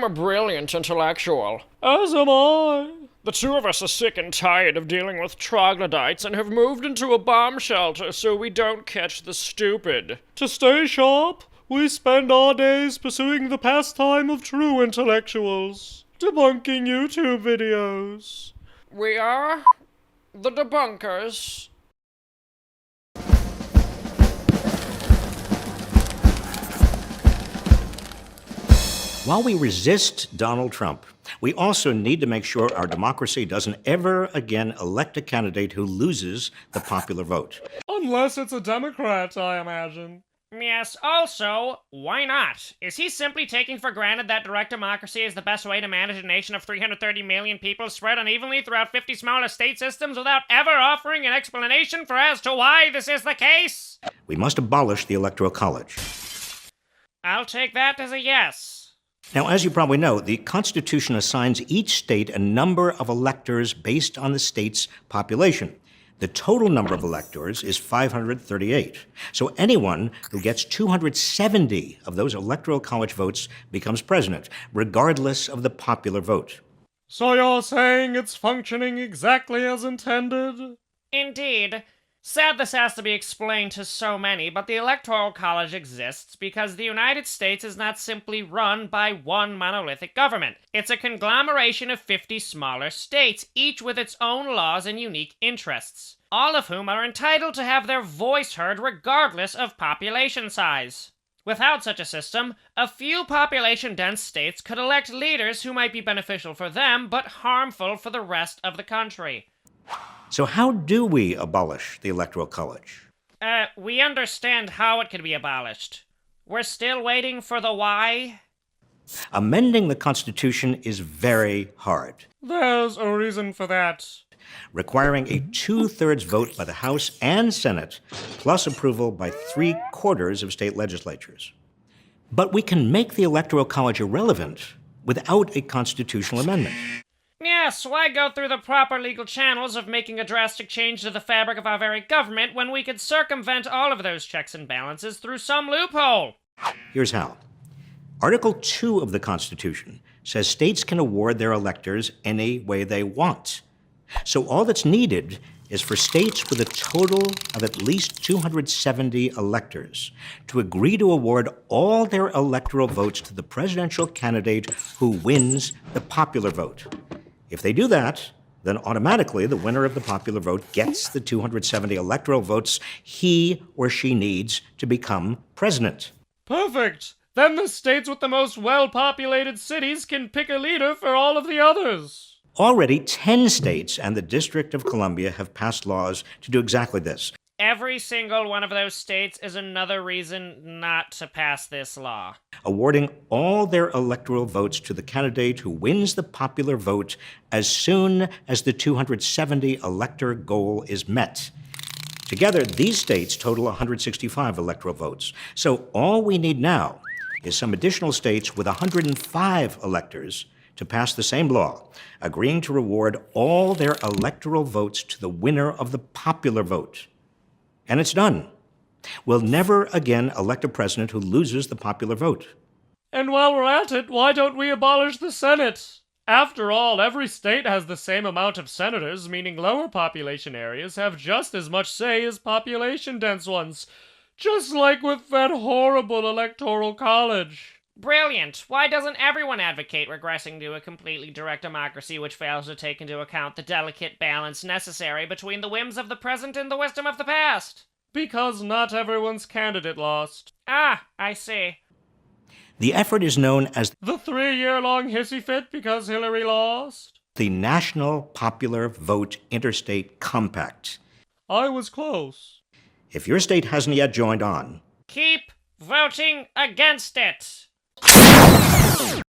a brilliant intellectual. As am I. The two of us are sick and tired of dealing with troglodytes and have moved into a bomb shelter so we don't catch the stupid. To stay sharp, we spend our days pursuing the pastime of true intellectuals, debunking YouTube videos. We are the Debunkers. While we resist Donald Trump, we also need to make sure our democracy doesn't ever again elect a candidate who loses the popular vote. Unless it's a Democrat, I imagine. Yes, also, why not? Is he simply taking for granted that direct democracy is the best way to manage a nation of 330 million people spread unevenly throughout 50 smaller state systems without ever offering an explanation for as to why this is the case? We must abolish the Electoral College. I'll take that as a yes. Now, as you probably know, the Constitution assigns each state a number of electors based on the state's population. The total number of electors is 538. So anyone who gets 270 of those Electoral College votes becomes president, regardless of the popular vote. So you're saying it's functioning exactly as intended? Indeed. Sad this has to be explained to so many, but the Electoral College exists because the United States is not simply run by one monolithic government. It's a conglomeration of 50 smaller states, each with its own laws and unique interests, all of whom are entitled to have their voice heard regardless of population size. Without such a system, a few population-dense states could elect leaders who might be beneficial for them, but harmful for the rest of the country. So how do we abolish the Electoral College? We understand how it could be abolished. We're still waiting for the why. Amending the Constitution is very hard, There's a reason for that. requiring a two-thirds vote by the House and Senate, plus approval by 3/4 of state legislatures. But we can make the Electoral College irrelevant without a constitutional amendment. Yes, why go through the proper legal channels of making a drastic change to the fabric of our very government when we could circumvent all of those checks and balances through some loophole? Here's how. Article 2 of the Constitution says states can award their electors any way they want. So all that's needed is for states with a total of at least 270 electors to agree to award all their electoral votes to the presidential candidate who wins the popular vote. If they do that, then automatically the winner of the popular vote gets the 270 electoral votes he or she needs to become president. Perfect! Then the states with the most well-populated cities can pick a leader for all of the others. Already 10 states and the District of Columbia have passed laws to do exactly this. Every single one of those states is another reason not to pass this law. Awarding all their electoral votes to the candidate who wins the popular vote as soon as the 270 elector goal is met. Together, these states total 165 electoral votes. So all we need now is some additional states with 105 electors to pass the same law, agreeing to reward all their electoral votes to the winner of the popular vote. And it's done. We'll never again elect a president who loses the popular vote. And while we're at it, why don't we abolish the Senate? After all, every state has the same amount of senators, meaning lower population areas have just as much say as population-dense ones. Just like with that horrible Electoral College. Brilliant! Why doesn't everyone advocate regressing to a completely direct democracy which fails to take into account the delicate balance necessary between the whims of the present and the wisdom of the past? Because not everyone's candidate lost. Ah, I see. The effort is known as The 3-year-long hissy fit because Hillary lost? the National Popular Vote Interstate Compact. I was close. If your state hasn't yet joined on, Keep voting against it!